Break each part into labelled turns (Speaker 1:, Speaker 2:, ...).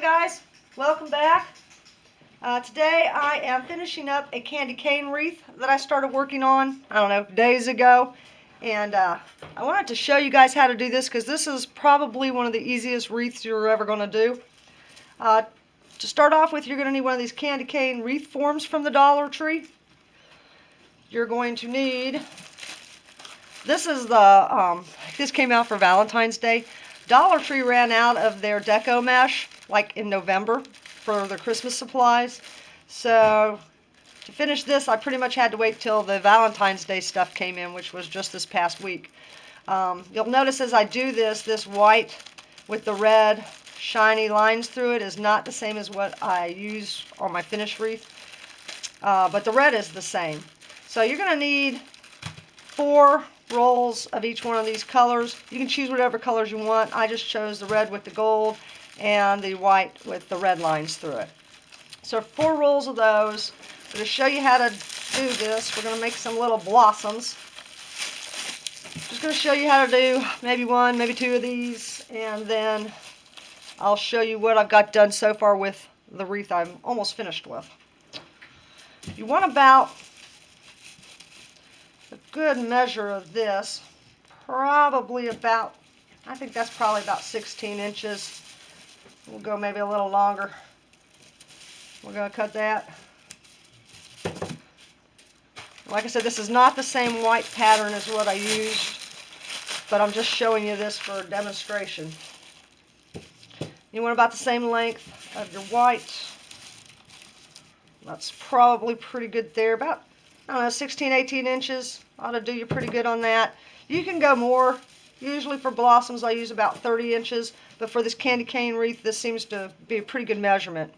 Speaker 1: guys, welcome back. Today I am finishing up a candy cane wreath that I started working on, I don't know, days ago. And I wanted to show you guys how to do this because this is probably one of the easiest wreaths you're ever going to do. To start off with, you're going to need one of these candy cane wreath forms from the Dollar Tree. You're going to need, this is the, this came out for Valentine's Day. Dollar Tree ran out of their deco mesh like in November for their Christmas supplies. So to finish this, I pretty much had to wait till the Valentine's Day stuff came in, which was just this past week. You'll notice as I do this, this white with the red shiny lines through it is not the same as what I use on my finished wreath, but the red is the same. So you're going to need 4 rolls of each one of these colors. You can choose whatever colors you want. I just chose the red with the gold and the white with the red lines through it. So 4 rolls of those. I'm going to show you how to do this. We're going to make some little blossoms. Just going to show you how to do maybe 1, maybe 2 of these, and then I'll show you what I've got done so far with the wreath I'm almost finished with. You want about a good measure of this, probably about, I think that's probably about 16 inches. We'll go maybe a little longer. We're going to cut that. Like I said, this is not the same white pattern as what I used, but I'm just showing you this for a demonstration. You want about the same length of your white. That's probably pretty good there. About, I don't know, 16, 18 inches. Ought to do you pretty good on that. You can go more. Usually for blossoms I use about 30 inches, but for this candy cane wreath this seems to be a pretty good measurement.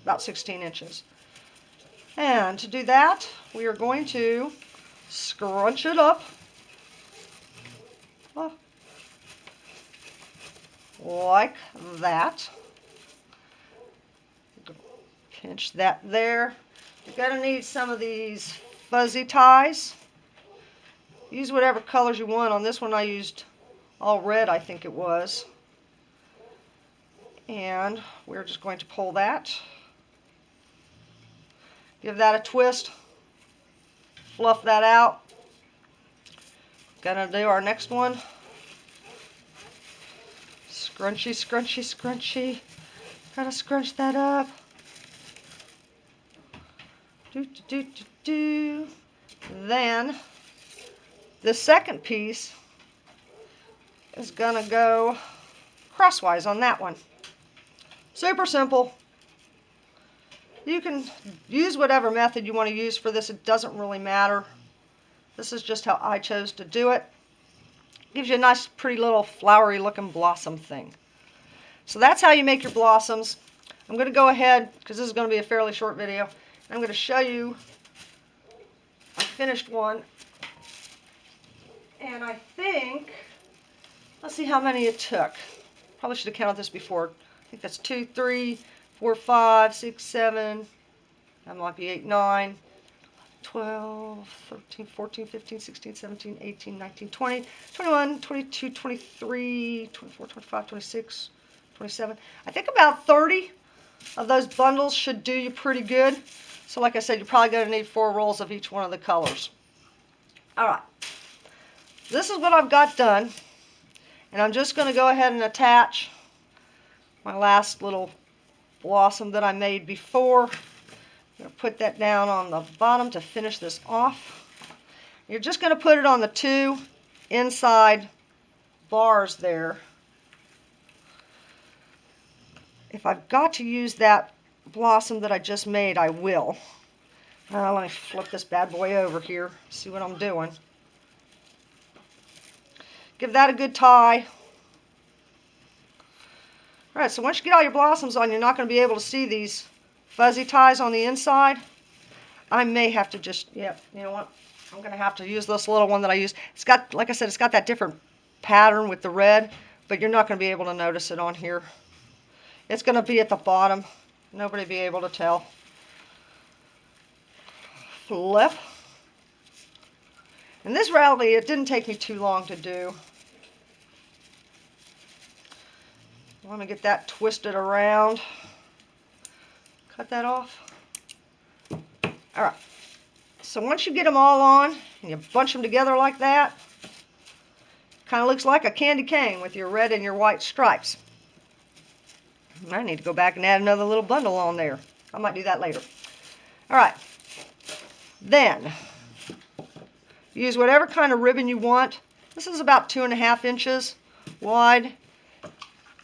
Speaker 1: About 16 inches. And to do that, we are going to scrunch it up. Like that. Pinch that there. You're going to need some of these fuzzy ties. Use whatever colors you want. On this one I used all red, I think it was. And we're just going to pull that. Give that a twist. Fluff that out. Gonna do our next one. Scrunchy, scrunchy, scrunchy. Gotta scrunch that up. Then the second piece is gonna go crosswise on that one. Super simple. You can use whatever method you want to use for this. It doesn't really matter. This is just how I chose to do it. Gives you a nice, pretty little flowery looking blossom thing. So that's how you make your blossoms. I'm going to go ahead, because this is going to be a fairly short video, I'm going to show you I finished one. And I think, let's see how many it took. Probably should have counted this before. I think that's 2, 3, 4, 5, 6, 7, that might be 8, 9, 12, 13, 14, 15, 16, 17, 18, 19, 20, 21, 22, 23, 24, 25, 26, 27. I think about 30 of those bundles should do you pretty good. So like I said, you're probably going to need 4 rolls of each one of the colors. Alright, this is what I've got done. And I'm just going to go ahead and attach my last little blossom that I made before. I'm going to put that down on the bottom to finish this off. You're just going to put it on the 2 inside bars there. If I've got to use that blossom that I just made, I will. Let me flip this bad boy over here, see what I'm doing. Give that a good tie. Alright, so once you get all your blossoms on, you're not going to be able to see these fuzzy ties on the inside. I may have to just, you know what, I'm going to have to use this little one that I used. It's got, like I said, it's got that different pattern with the red, but you're not going to be able to notice it on here. It's going to be at the bottom. Nobody will be able to tell. Flip. And this rally, it didn't take me too long to do. Let me get that twisted around. Cut that off. All right. So once you get them all on, and you bunch them together like that, kind of looks like a candy cane with your red and your white stripes. I need to go back and add another little bundle on there. I might do that later. All right. Then, use whatever kind of ribbon you want. This is about 2.5 inches wide.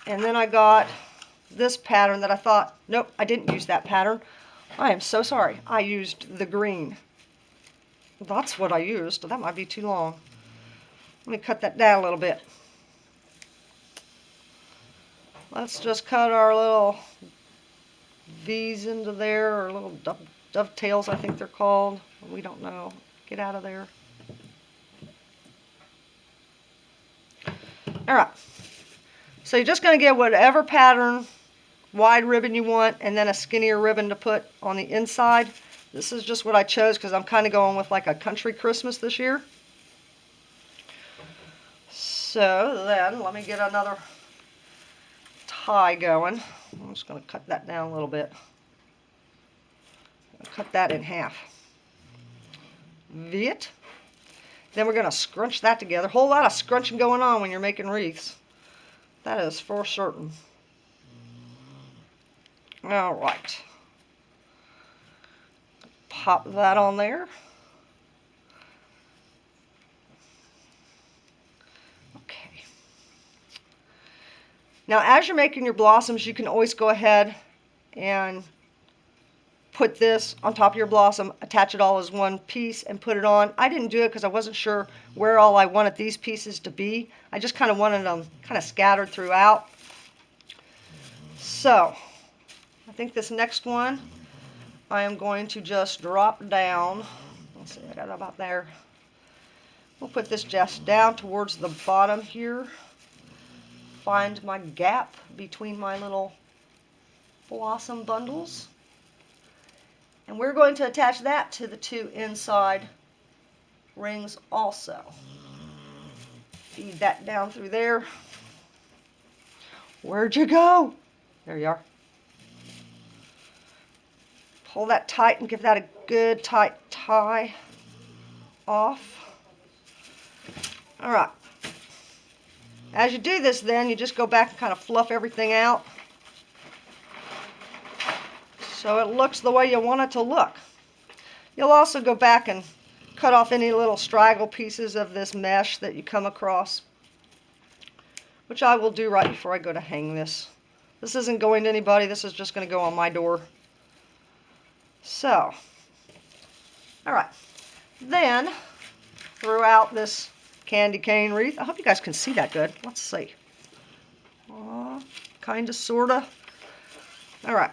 Speaker 1: And then I got this pattern that I thought, nope, I didn't use that pattern. I am so sorry. I used the green. That's what I used. That might be too long. Let me cut that down a little bit. Let's just cut our little V's into there, or little dovetails, I think they're called. We don't know. Get out of there. All right. So you're just going to get whatever pattern, wide ribbon you want, and then a skinnier ribbon to put on the inside. This is just what I chose because I'm kind of going with like a country Christmas this year. So then let me get another tie going. I'm just going to cut that down a little bit. Cut that in half. V-it. Then we're going to scrunch that together. Whole lot of scrunching going on when you're making wreaths. That is for certain. All right. Pop that on there. Okay. Now, as you're making your blossoms, you can always go ahead and put this on top of your blossom, attach it all as one piece, and put it on. I didn't do it because I wasn't sure where all I wanted these pieces to be. I just kind of wanted them kind of scattered throughout. So, I think this next one, I am going to just drop down. Let's see, I got it about there. We'll put this just down towards the bottom here. Find my gap between my little blossom bundles. And we're going to attach that to the two inside rings also. Feed that down through there. Where'd you go? There you are. Pull that tight and give that a good tight tie off. All right. As you do this then, you just go back and kind of fluff everything out so it looks the way you want it to look. You'll also go back and cut off any little straggle pieces of this mesh that you come across, which I will do right before I go to hang this. This isn't going to anybody, this is just going to go on my door. So, all right. Then, throughout this candy cane wreath, I hope you guys can see that good. Let's see. Kind of, sort of. All right.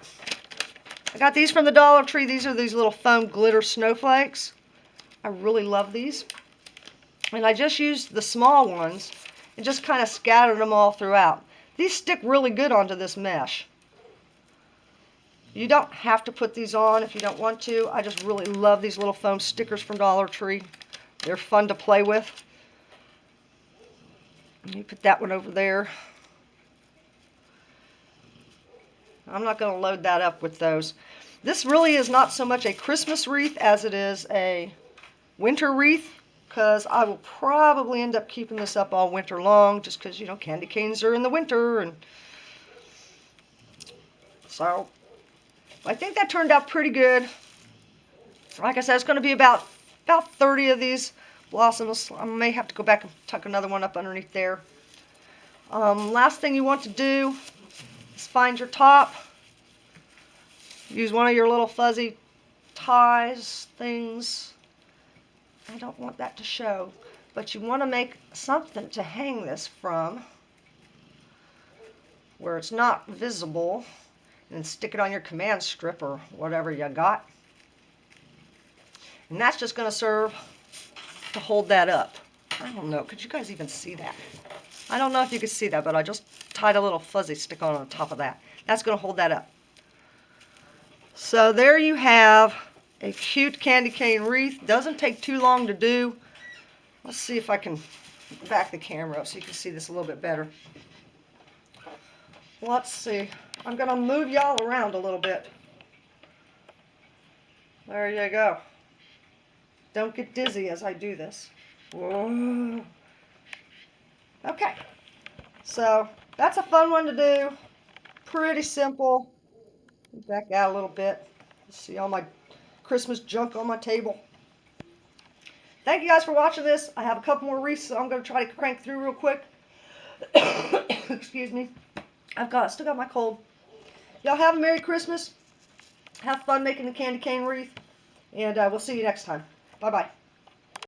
Speaker 1: I got these from the Dollar Tree. These are these little foam glitter snowflakes. I really love these. And I just used the small ones and just kind of scattered them all throughout. These stick really good onto this mesh. You don't have to put these on if you don't want to. I just really love these little foam stickers from Dollar Tree. They're fun to play with. You put that one over there. I'm not going to load that up with those. This really is not so much a Christmas wreath as it is a winter wreath, because I will probably end up keeping this up all winter long, just because, you know, candy canes are in the winter. And so I think that turned out pretty good. Like I said, it's going to be about 30 of these blossoms. I may have to go back and tuck another one up underneath there. Last thing you want to do is find your top. Use one of your little fuzzy ties things. I don't want that to show, but you want to make something to hang this from where it's not visible, and stick it on your command strip or whatever you got. And that's just going to serve to hold that up. I don't know, could you guys even see that? I don't know if you could see that, but I just tied a little fuzzy stick on top of that. That's going to hold that up. So there you have a cute candy cane wreath. Doesn't take too long to do. Let's see if I can back the camera up so you can see this a little bit better. Let's see. I'm going to move y'all around a little bit. There you go. Don't get dizzy as I do this. Whoa. Okay. So that's a fun one to do. Pretty simple. Back out a little bit. See all my Christmas junk on my table. Thank you guys for watching this. I have a couple more wreaths, so I'm going to try to crank through real quick. Excuse me. Still got my cold. Y'all have a Merry Christmas. Have fun making the candy cane wreath. And we'll see you next time. Bye-bye.